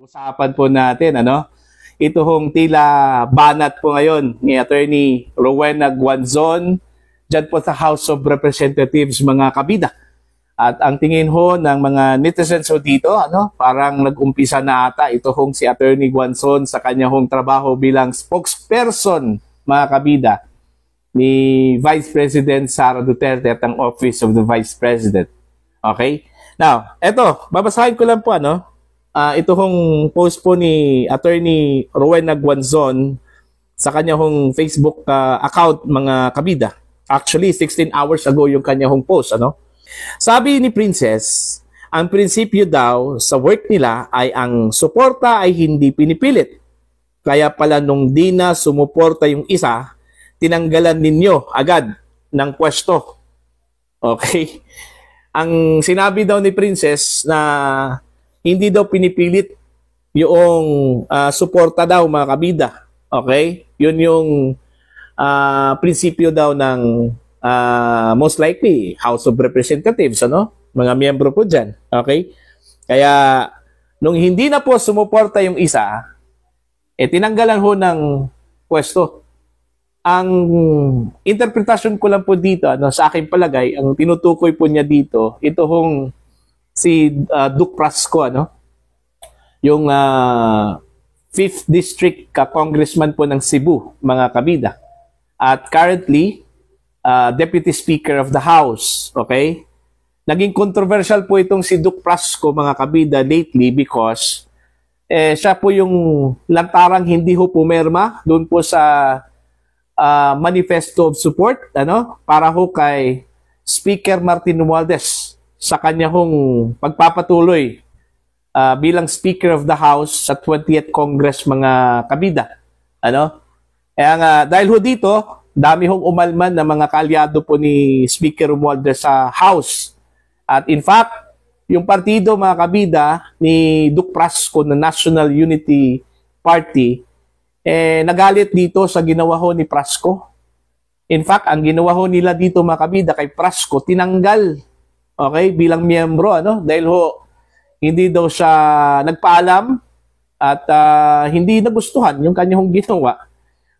Usapan po natin, ito hong tila banat po ngayon ni Attorney Rowena Guanzon dyan po sa House of Representatives, mga kabida. At ang tingin ho ng mga netizens ho dito, parang nag-umpisa na ata ito hong si Attorney Guanzon sa kanya hong trabaho bilang spokesperson, mga kabida, ni Vice President Sara Duterte at ang Office of the Vice President. Okay? Now, eto, babasahin ko lang po, ito hong post po ni Attorney Rowena Guanzon sa kanya hong Facebook account, mga kabida. Actually, 16 hours ago yung kanya hong post, Sabi ni Princess, ang prinsipyo daw sa work nila ay ang suporta ay hindi pinipilit. Kaya pala nung di na sumuporta yung isa, tinanggalan ninyo agad ng pwesto. Okay? Ang sinabi daw ni Princess na hindi daw pinipilit yung suporta daw, mga kabida. Okay? Yun yung prinsipyo daw ng most likely House of Representatives, mga miyembro po dyan. Okay? Kaya nung hindi na po sumuporta yung isa, tinanggalan ho ng pwesto. Ang interpretasyon ko lang po dito, sa aking palagay, ang tinutukoy po niya dito, ito hong si Duke Prasco, yung 5th District Congressman po ng Cebu, mga kabida. At currently, Deputy Speaker of the House. Okay? Naging controversial po itong si Duke Prasco, mga kabida, lately because siya po yung lantarang hindi ho pumirma doon po sa manifesto of support, para ho kay Speaker Martin Romualdez sa kanya hong pagpapatuloy bilang Speaker of the House sa 20th Congress, mga kabida. Kaya nga, dahil ho dito, dami hong umalman na mga kaalyado po ni Speaker Romualdez sa House. At in fact, yung partido, mga kabida, ni Duke Prasco na National Unity Party, nagalit dito sa ginawa ho ni Prasco. In fact, ang ginawa ho nila dito, mga kabida, kay Prasco, tinanggal. Okay, bilang miyembro, dahil ho, hindi daw siya nagpaalam at hindi nagustuhan yung kanyang ginawa.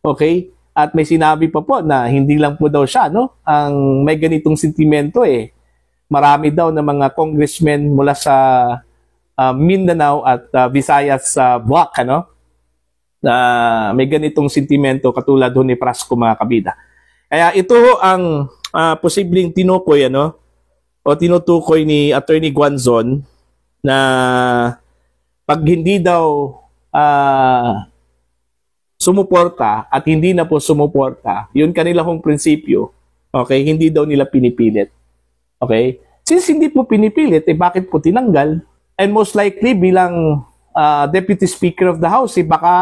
Okay? At may sinabi pa po na hindi lang po daw siya, ang may ganitong sentimento Marami daw na mga congressmen mula sa Mindanao at Visayas sa Buwak, na may ganitong sentimento katulad ho ni Prasco, mga kabida. Kaya ito ho ang posibleng tinukoy, o tinutukoy ni Attorney Guanzon na pag hindi daw sumuporta at hindi na po sumuporta, yun kanila hong prinsipyo, okay, hindi daw nila pinipilit. Okay? Since hindi po pinipilit, bakit po tinanggal? And most likely bilang Deputy Speaker of the House, baka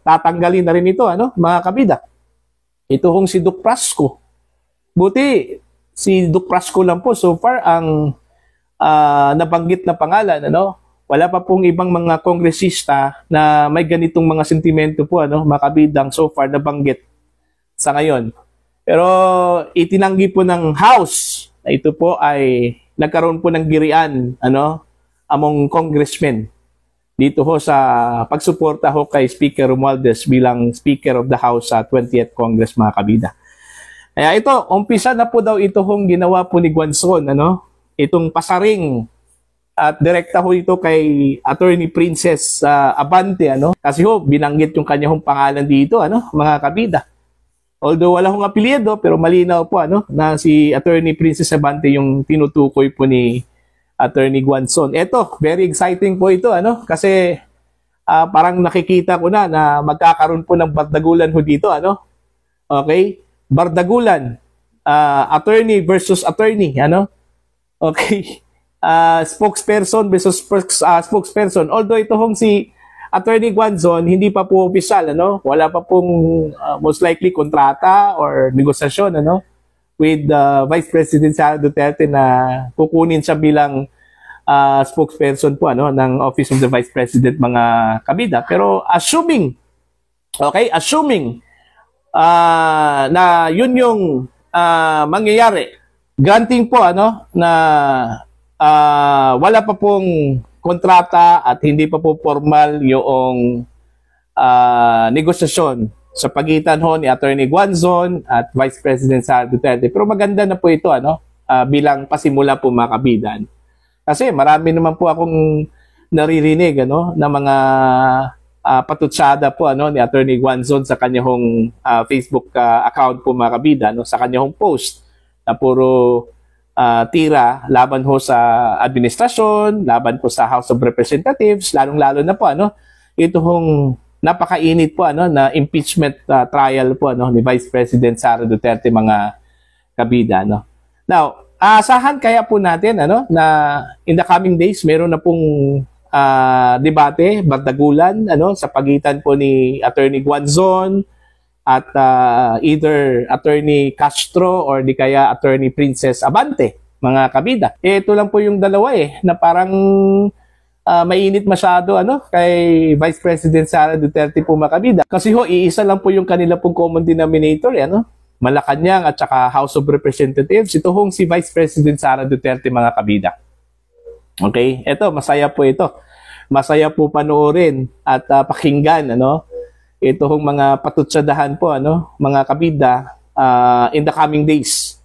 tatanggalin na rin ito, mga kabida. Ito hong si Duke Prasco. Buti, si Duke Prasco lang po so far ang nabanggit na pangalan, Wala pa pong ibang mga kongresista na may ganitong mga sentimento po, mga kabidang so far nabanggit sa ngayon. Pero itinanggi po ng House na ito po ay nagkaroon po ng girian, among congressmen dito ho sa pagsuporta ho kay Speaker Romualdez bilang Speaker of the House sa 20th Congress, mga kabida. Kaya ito, umpisa na po daw ito hong ginawa po ni Guanzon, itong pasaring at direkta ho ito kay Attorney Princess Abante, kasi ho, binanggit yung kanya hong pangalan dito, mga kabida. Although wala hong apelyido, pero malinaw po, na si Attorney Princess Abante yung tinutukoy po ni Attorney Guanzon. Ito, very exciting po ito, kasi parang nakikita ko na magkakaroon po ng bardagulan ho dito, Okay? Bardagulan, attorney versus attorney, Okay? Spokesperson versus spokesperson. Although ito hong si Attorney Guanzon, hindi pa po opisyal, Wala pa pong most likely kontrata or negosasyon, with Vice President Sara Duterte na kukunin siya bilang spokesperson po, ng Office of the Vice President, mga kabida. Pero assuming na yun yung mangyayari, granting po na wala pa pong kontrata at hindi pa po formal yung negosasyon sa pagitan ho ni Attorney Guanzon at Vice President Sara Duterte. Pero maganda na po ito bilang pasimula po mga kabidan. Kasi marami naman po akong naririnig na mga patutsada po ni Attorney Guanzon sa kanyang Facebook account po mga kabida, sa kanyang post na puro tira laban ho sa administrasyon, laban po sa House of Representatives, lalong-lalo na po ito hong napakainit po na impeachment trial po ni Vice President Sara Duterte mga kabida. Now, asahan kaya po natin na in the coming days meron na pong debate, bardagulan sa pagitan po ni Attorney Guanzon at either Attorney Castro or di kaya Attorney Princess Abante mga kabida. Ito lang po yung dalawa na parang mainit masyado kay Vice President Sara Duterte po mga kabida. Kasi iisa lang po yung kanila pong common denominator Malacanang at saka House of Representatives. Ito hong si Vice President Sara Duterte mga kabida. Okay? Ito, masaya po ito. Masaya po panoorin at pakinggan ito hong mga patutsadahan po mga kabida in the coming days.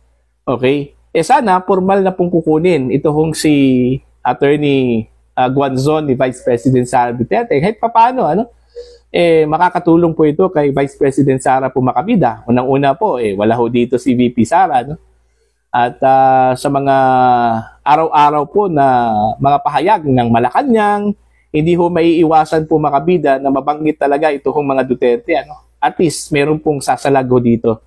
Okay? Sana formal na pong kukunin ito hong si Attorney Guanzon ni Vice President Sara Duterte. Kahit paano makakatulong po ito kay Vice President Sara po makabida. Unang-una po wala ho dito si VP Sara at sa mga araw-araw po na mga pahayag ng Malacanang, hindi ho maiiwasan po makabida na mabanggit talaga ito hong mga Duterte At least meron pong sasalag ho dito.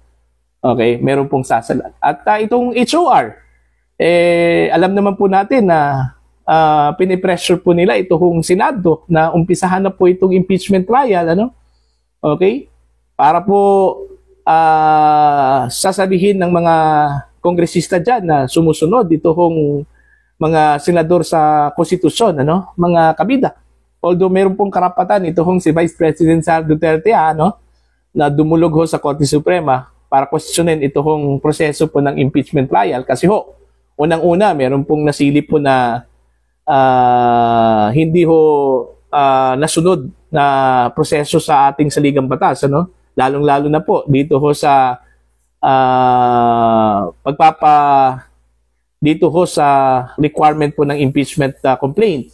Okay, meron pong sasalag. At itong HOR alam naman po natin na pinipressure po nila ito hong Senado na umpisahan na po itong impeachment trial Okay? Para po sasabihin ng mga kongresista dyan na sumusunod ito hong mga senador sa konstitusyon mga kabida. Although meron pong karapatan ito hong si Vice President Sara Duterte na dumulog ho sa Korte Suprema para questionin ito hong proseso po ng impeachment trial kasi unang-una meron pong nasilip po na hindi ho nasunod na proseso sa ating saligang batas lalong-lalo na po dito ho sa dito ho sa requirement po ng impeachment complaint.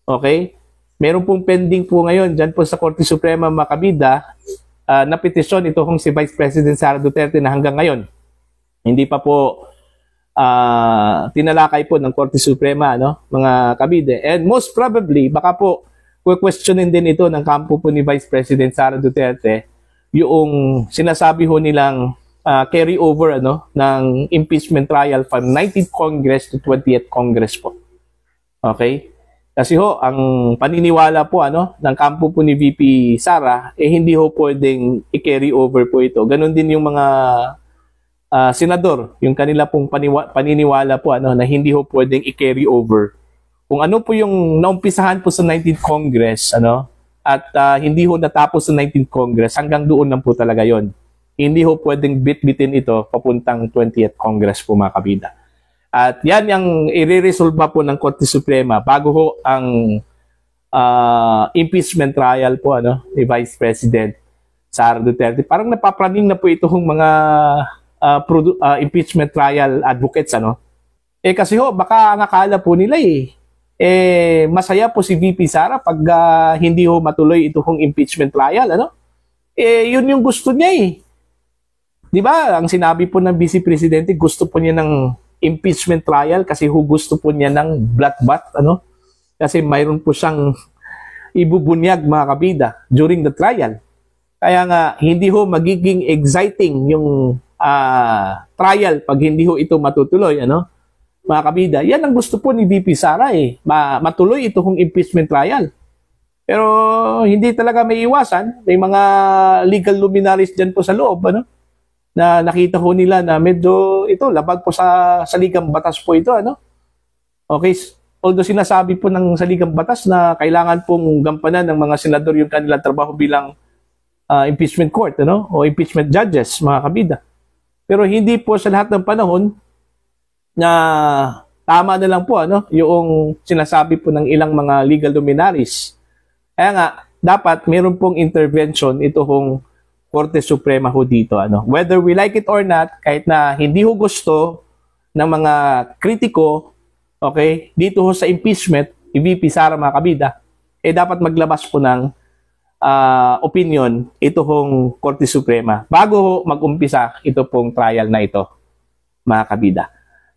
Okay? Meron pong pending po ngayon dyan po sa Korte Suprema makabida na petisyon ito hong si Vice President Sara Duterte na hanggang ngayon hindi pa po tinalakay po ng Korte Suprema mga kabide. And most probably baka po questionin din ito ng kampo po ni Vice President Sara Duterte yung sinasabi ho nilang carry over ng impeachment trial from 19th Congress to 20th Congress po. Okay? Kasi ang paniniwala po ng kampo po ni VP Sara hindi ho pwedeng i-carry over po ito. Ganon din yung mga senador, yung kanila pong paniniwala po na hindi ho pwedeng i-carry over. Kung ano po yung naumpisahan po sa 19th Congress at hindi ho natapos sa 19th Congress, hanggang doon lang po talaga yon. Hindi ho pwedeng bit-bitin ito papuntang 20th Congress po mga kabida. At yan yung i-resolve po ng Korte Suprema bago ho ang impeachment trial po ni Vice President Sara Duterte. Parang napapraning na po ito hong mga impeachment trial advocates kasi baka ang akala po nila masaya po si VP Sara pag hindi ho matuloy ito hong impeachment trial yun yung gusto niya di ba ang sinabi po ng Vice Presidente gusto po niya ng impeachment trial kasi gusto po niya ng bloodbath kasi mayroon po siyang ibubunyag mga kabida during the trial. Kaya nga hindi ho magiging exciting yung trial pag hindi ho ito matutuloy mga kabida. Yan ang gusto po ni VP Sara matuloy ito hong impeachment trial. Pero hindi talaga may iwasan. May mga legal luminaries dyan po sa loob na nakita ho nila na medyo ito labag po sa saligang batas po ito Okay, although sinasabi po ng saligang batas na kailangan pong gampanan ng mga senador yung kanilang trabaho bilang impeachment court o impeachment judges mga kabida. Pero hindi po sa lahat ng panahon na tama na lang po yung sinasabi po ng ilang mga legal luminaries. Kaya nga, dapat meron pong intervention ito hong Korte Suprema ho dito. Whether we like it or not, kahit na hindi ho gusto ng mga kritiko, okay, dito ho sa impeachment, VP Sara mga kabida, dapat maglabas po ng opinion ito hong Korte Suprema bago ho mag-umpisa ito pong trial na ito, mga kabida.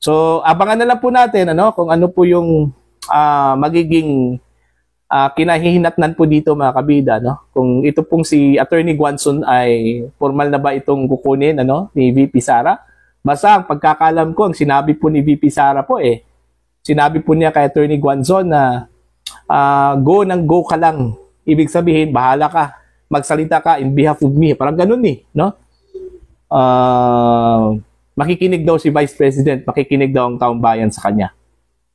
So, abangan na lang po natin kung ano po yung magiging kinahihinatnan po dito, mga kabida, kung ito pong si Attorney Guanzon ay formal na ba itong kukunin ni VP Sara. Basta ang pagkakalam ko, ang sinabi po ni VP Sara po sinabi po niya kay Attorney Guanzon na go ng go ka lang. Ibig sabihin, bahala ka, magsalita ka in behalf of me. Parang ganun makikinig daw si Vice President, makikinig daw ang taong bayan sa kanya.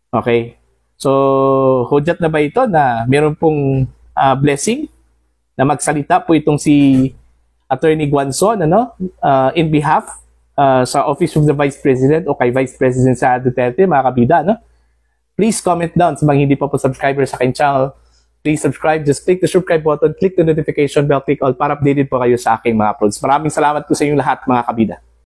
Okay? So, hudyat na ba ito na meron pong blessing na magsalita po itong si Attorney Guanzon in behalf sa Office of the Vice President o kay Vice President Sara Duterte, mga kabida, Please comment down sa mga hindi pa po subscriber sa aking channel. Please subscribe. Just click the subscribe button, click the notification bell, click all para updated po kayo sa aking mga uploads. Maraming salamat po sa inyong lahat, mga kabida.